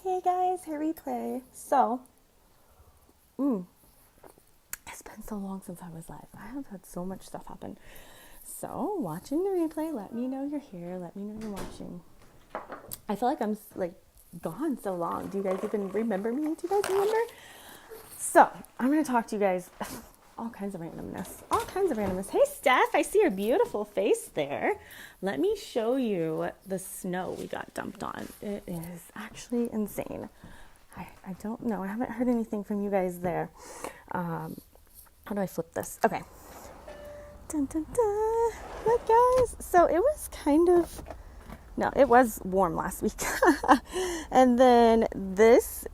Hey guys, here replay. So, it's been so long since I was live. I have had so much stuff happen. So, watching the replay, let me know you're here. Let me know you're watching. I feel like I'm like gone so long. Do you guys even remember me? Do you guys remember? So, I'm going to talk to you guys all kinds of randomness. All kinds of randomness. Hey, Steph, I see your beautiful face there. Let me show you the snow we got dumped on. It is actually insane. I don't know. I haven't heard anything from you guys there. How do I flip this? Okay. Dun, dun, dun. Look, guys. So it was it was warm last week. And then so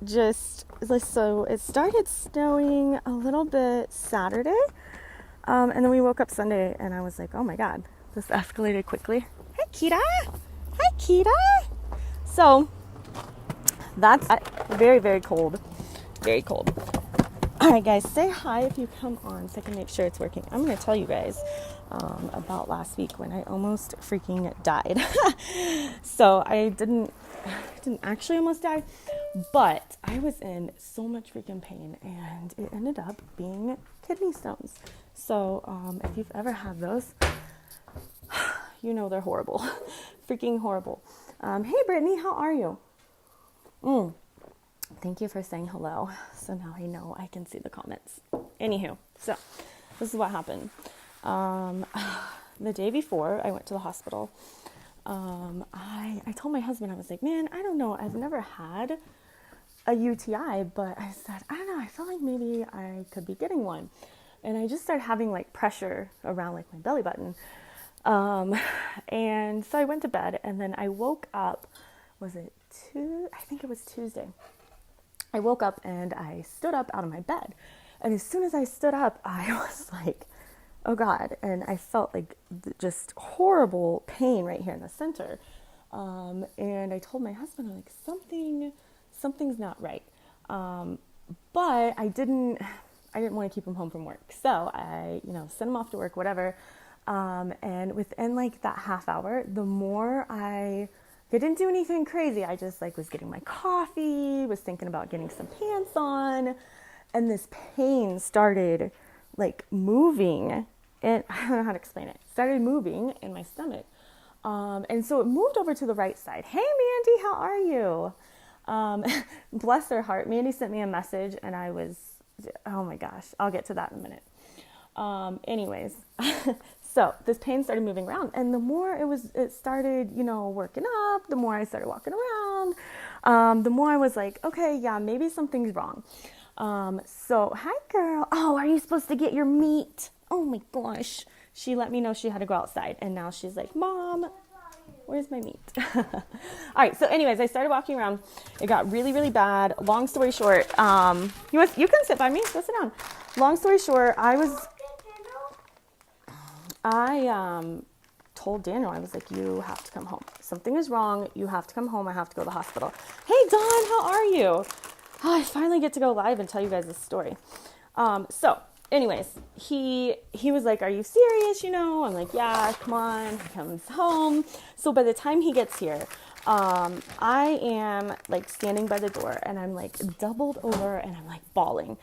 it started snowing a little bit Saturday. And then we woke up Sunday and I was like, oh my God, this escalated quickly. Hey, Kita. Hi, Kita. So that's very, very cold. Very cold. All right, guys, say hi if you come on so I can make sure it's working. I'm going to tell you guys about last week when I almost freaking died. So I didn't actually almost die, but I was in so much freaking pain, and it ended up being kidney stones. So if you've ever had those, you know they're horrible. Freaking horrible. Hey, Brittany, how are you? Thank you for saying hello. So now I know I can see the comments. Anywho, so this is what happened. The day before I went to the hospital, I told my husband, I was like, man, I don't know. I've never had a UTI, but I said, I don't know. I feel like maybe I could be getting one. And I just started having like pressure around like my belly button. And so I went to bed, and then I woke up, I think it was Tuesday. I woke up and I stood up out of my bed. And as soon as I stood up, I was like, oh God. And I felt like just horrible pain right here in the center. And I told my husband, I'm like, something's not right. But I didn't want to keep him home from work. So I, sent him off to work, whatever. And within like that half hour, the more I didn't do anything crazy. I just like was getting my coffee, was thinking about getting some pants on, and this pain started like moving, and I don't know how to explain it. It started moving in my stomach. And so it moved over to the right side. Hey, Mandy, how are you? Bless her heart. Mandy sent me a message, and I was, oh my gosh, I'll get to that in a minute. Anyways, so this pain started moving around, and the more it started, working up, the more I started walking around, the more I was like, okay, yeah, maybe something's wrong. So hi girl. Oh, are you supposed to get your meat? Oh my gosh. She let me know she had to go outside, and now she's like, Mom, where's my meat? All right. So anyways, I started walking around. It got really, really bad. Long story short, you can sit by me. Go sit down. Long story short, I told Daniel, I was like, you have to come home. Something is wrong. You have to come home. I have to go to the hospital. Hey, Dawn, how are you? Oh, I finally get to go live and tell you guys this story. So anyways, he was like, are you serious? I'm like, yeah, come on. He comes home. So by the time he gets here, I am like standing by the door, and I'm like doubled over, and I'm like bawling.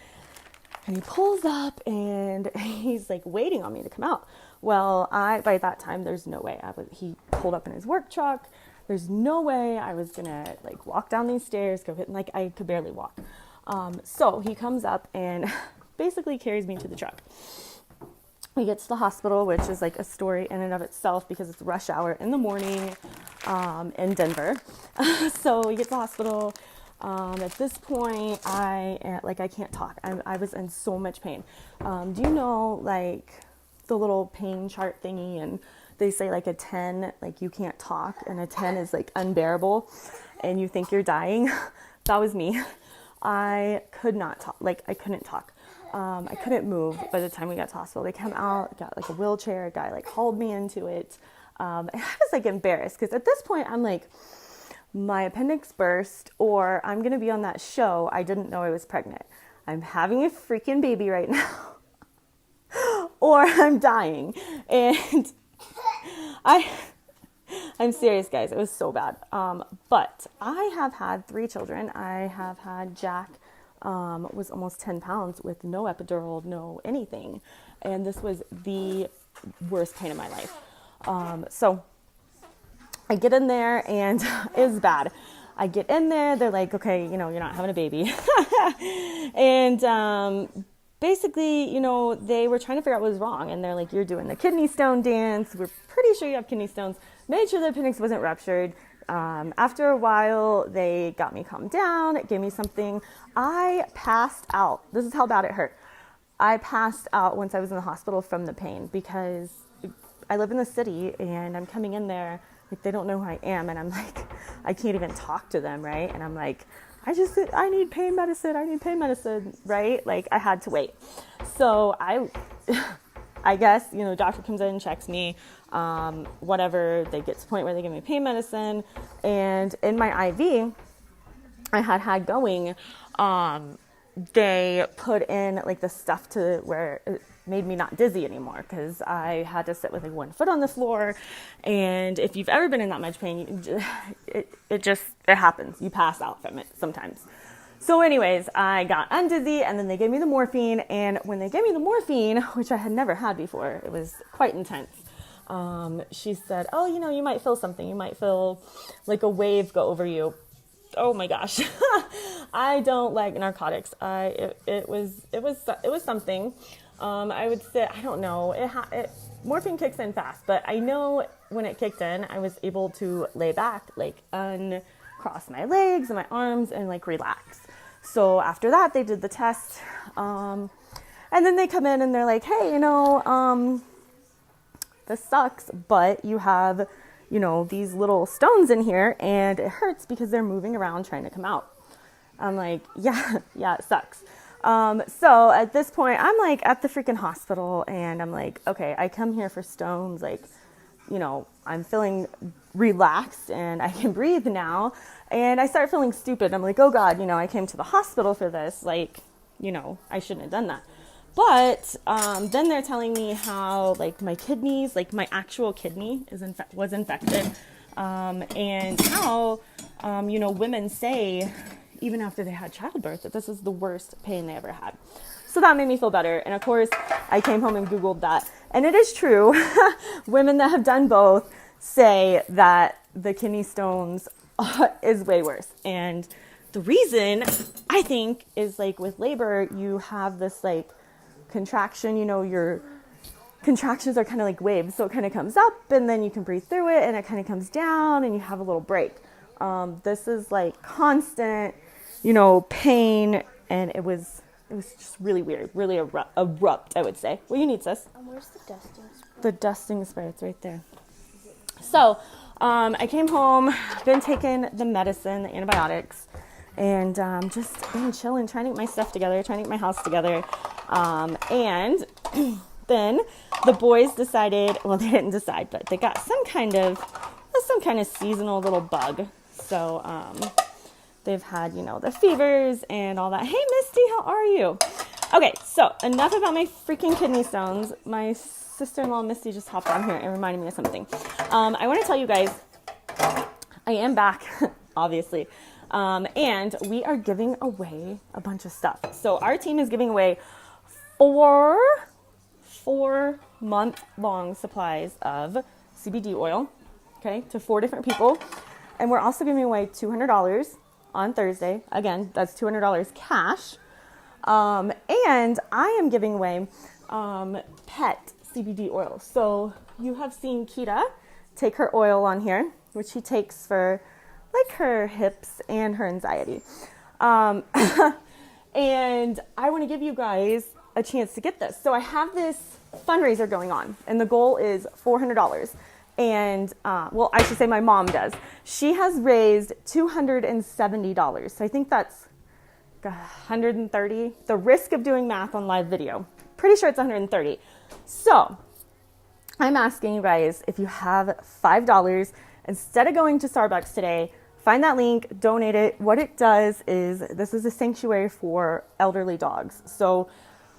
And he pulls up, and he's like waiting on me to come out. Well, by that time, there's no way. He pulled up in his work truck. There's no way I was gonna like walk down these stairs, I could barely walk. So he comes up and basically carries me to the truck. We get to the hospital, which is like a story in and of itself because it's rush hour in the morning in Denver. So we get to the hospital. At this point, I can't talk. I was in so much pain. Do you know like the little pain chart thingy, and they say like a 10, like you can't talk, and a 10 is like unbearable and you think you're dying? That was me. I could not talk. Like I couldn't talk. I couldn't move by the time we got to hospital. They come out, got like a wheelchair, a guy like hauled me into it. And I was like embarrassed because at this point I'm like, my appendix burst, or I'm going to be on that show. I didn't know I was pregnant. I'm having a freaking baby right now. Or I'm dying. And I I'm serious, guys. It was so bad. But I have had 3 children. I have had Jack, was almost 10 pounds with no epidural, no anything. And this was the worst pain of my life. So I get in there and it was bad. I get in there, they're like, okay, you're not having a baby. And basically, they were trying to figure out what was wrong. And they're like, you're doing the kidney stone dance. We're pretty sure you have kidney stones. Made sure the appendix wasn't ruptured. After a while, they got me calmed down, gave me something. I passed out. This is how bad it hurt. I passed out once I was in the hospital from the pain because I live in the city and I'm coming in there. Like, they don't know who I am. And I'm like, I can't even talk to them, right? And I'm like, I need pain medicine, right? Like, I had to wait. So I guess, doctor comes in, checks me, whatever. They get to the point where they give me pain medicine. And in my IV, I had going, they put in like the stuff to where it made me not dizzy anymore because I had to sit with like one foot on the floor. And if you've ever been in that much pain, it happens. You pass out from it sometimes. So anyways, I got undizzy and then they gave me the morphine. And when they gave me the morphine, which I had never had before, it was quite intense. She said, oh, you might feel something. You might feel like a wave go over you. Oh my gosh. I don't like narcotics. It was something. I would say, I don't know, morphine kicks in fast, but I know when it kicked in, I was able to lay back, like uncross my legs and my arms and like relax. So after that, they did the test. And then they come in and they're like, hey, this sucks, but you have, these little stones in here and it hurts because they're moving around trying to come out. I'm like, yeah, it sucks. So at this point, I'm like at the freaking hospital and I'm like, okay, I come here for stones. Like, I'm feeling relaxed and I can breathe now. And I start feeling stupid. I'm like, oh God, I came to the hospital for this. Like, I shouldn't have done that. But then they're telling me how like my kidneys, like my actual kidney was infected. And how, women say, even after they had childbirth, that this is the worst pain they ever had. So that made me feel better. And of course, I came home and Googled that. And it is true. Women that have done both say that the kidney stones is way worse. And the reason, I think, is like with labor, you have this like contraction, your contractions are kind of like waves. So it kind of comes up and then you can breathe through it and it kind of comes down and you have a little break. This is like constant, pain, and it was just really weird, really abrupt, I would say. What do you need, sis? Where's the dusting spray? The dusting spray, it's right there. So, I came home, been taking the medicine, the antibiotics, and just been chilling, trying to get my stuff together, trying to get my house together. And then the boys decided, well, they didn't decide, but they got some kind of seasonal little bug. So, they've had, the fevers and all that. Hey, Misty, how are you? Okay, so enough about my freaking kidney stones. My sister-in-law, Misty, just hopped on here and reminded me of something. I want to tell you guys, I am back, obviously. And we are giving away a bunch of stuff. So our team is giving away 4-month-long supplies of CBD oil, okay, to 4 different people. And we're also giving away $200 on Thursday. Again, that's $200 cash. And I am giving away pet CBD oil. So you have seen Kita take her oil on here, which she takes for like her hips and her anxiety. And I want to give you guys a chance to get this. So I have this fundraiser going on and the goal is $400. And, well, I should say my mom does. She has raised $270. So I think that's $130. The risk of doing math on live video. Pretty sure it's $130. So I'm asking you guys, if you have $5, instead of going to Starbucks today, find that link, donate it. What it does is, this is a sanctuary for elderly dogs. So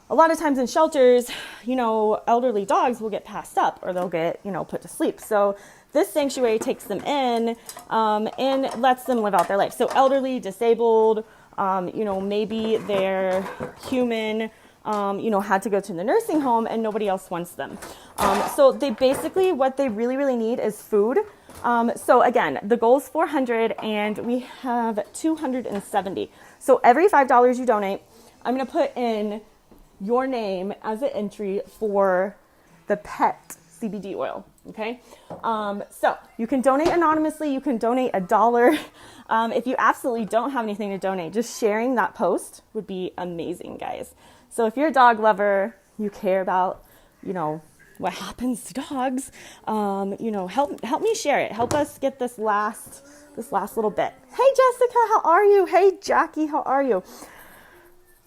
a lot of times in shelters, elderly dogs will get passed up or they'll get, put to sleep. So this sanctuary takes them in and lets them live out their life. So elderly, disabled, maybe they're human, had to go to the nursing home and nobody else wants them. So they basically, what they really, really need is food. So again, the goal is 400 and we have 270. So every $5 you donate, I'm going to put in your name as an entry for the pet CBD oil. Okay. So you can donate anonymously. You can donate $1. If you absolutely don't have anything to donate, just sharing that post would be amazing, guys. So if you're a dog lover, you care about, what happens to dogs, help me share it. Help us get this last little bit. Hey, Jessica, how are you? Hey, Jackie, how are you?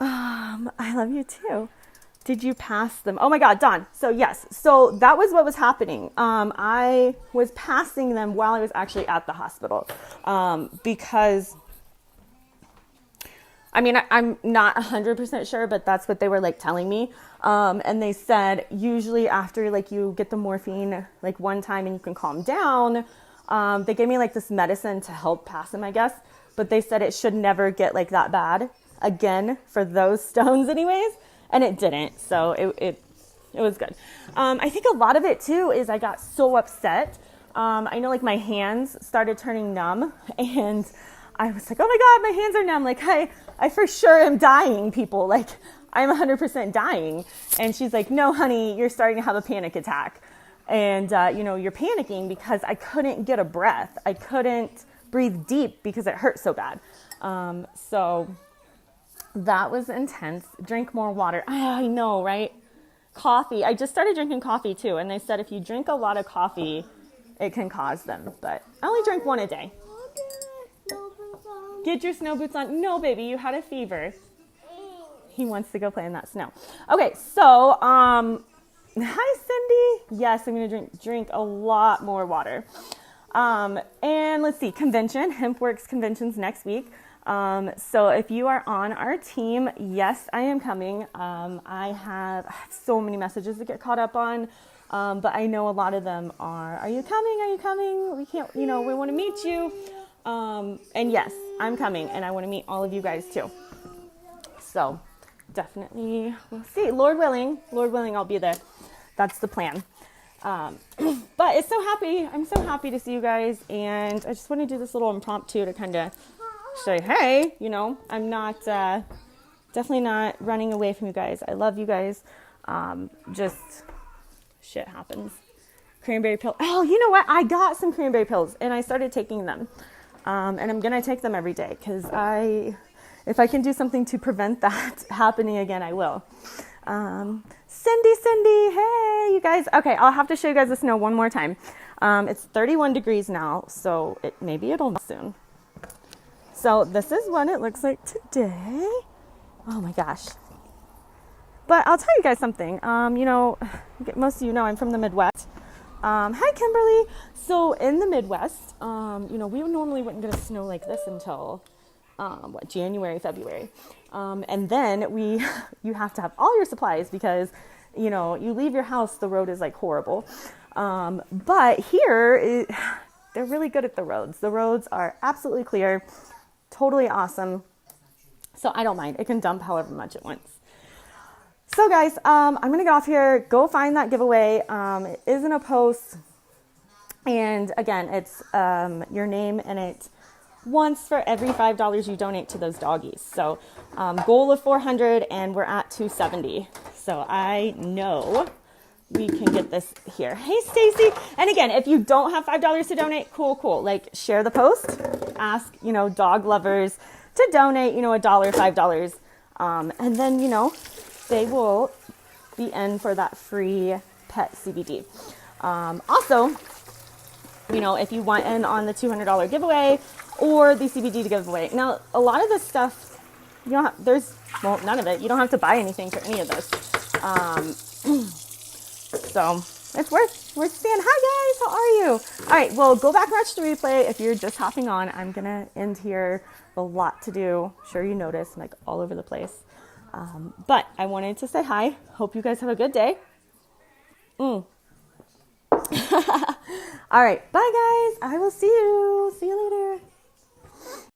I love you too. Did you pass them? Oh my God, Dawn. So yes, so that was what was happening. I was passing them while I was actually at the hospital, because I'm not 100% sure, but that's what they were like telling me. And they said usually after like you get the morphine like one time and you can calm down, they gave me like this medicine to help pass them, I guess. But they said it should never get like that bad again for those stones anyways. And it didn't. So it was good. I think a lot of it too is I got so upset. I know like my hands started turning numb and I was like, oh my God, my hands are numb. Like I for sure am dying, people. Like I'm 100% dying. And she's like, no, honey, you're starting to have a panic attack. And, you're panicking because I couldn't get a breath. I couldn't breathe deep because it hurt so bad. So that was intense. Drink more water. I know, right? Coffee. I just started drinking coffee too. And they said if you drink a lot of coffee, it can cause them. But I only drink one a day. Get your snow boots on. No, baby, you had a fever. He wants to go play in that snow. Okay, so, hi, Cindy. Yes, I'm going to drink a lot more water. And let's see, convention, HempWorks convention's next week. So if you are on our team, yes, I am coming. I have so many messages to get caught up on. But I know a lot of them are you coming? Are you coming? We can't, we want to meet you. And yes, I'm coming and I want to meet all of you guys too. So definitely we'll see. Lord willing, I'll be there. That's the plan. But I'm so happy to see you guys. And I just want to do this little impromptu to kind of say, hey, I'm not, definitely not running away from you guys. I love you guys. Just shit happens. Cranberry pill. Oh, you know what? I got some cranberry pills and I started taking them. And I'm going to take them every day because if I can do something to prevent that happening again, I will. Cindy, hey, you guys. Okay, I'll have to show you guys the snow one more time. It's 31 degrees now, so maybe it'll melt soon. So this is what it looks like today. Oh my gosh. But I'll tell you guys something. Most of you know I'm from the Midwest. Hi, Kimberly. So in the Midwest, we normally wouldn't get a snow like this until, January, February. And then you have to have all your supplies because, you leave your house, the road is like horrible. But here, they're really good at the roads. The roads are absolutely clear, totally awesome. So I don't mind. It can dump however much it wants. So guys, I'm going to get off here, go find that giveaway. It is in a post. And again, it's your name and it once for every $5 you donate to those doggies. So goal of 400 and we're at 270. So I know we can get this here. Hey, Stacy. And again, if you don't have $5 to donate, cool. Like share the post, ask, dog lovers to donate, $1, $5. And then, they will be in for that free pet CBD. Also, if you want in on the $200 giveaway or the CBD to give away. Now, a lot of this stuff, none of it. You don't have to buy anything for any of this. So it's worth seeing. Hi guys, how are you? All right, well, go back and watch the replay. If you're just hopping on, I'm gonna end here. A lot to do. Sure you noticed, I'm like all over the place. But I wanted to say hi. Hope you guys have a good day. All right. Bye, guys. I will see you. See you later.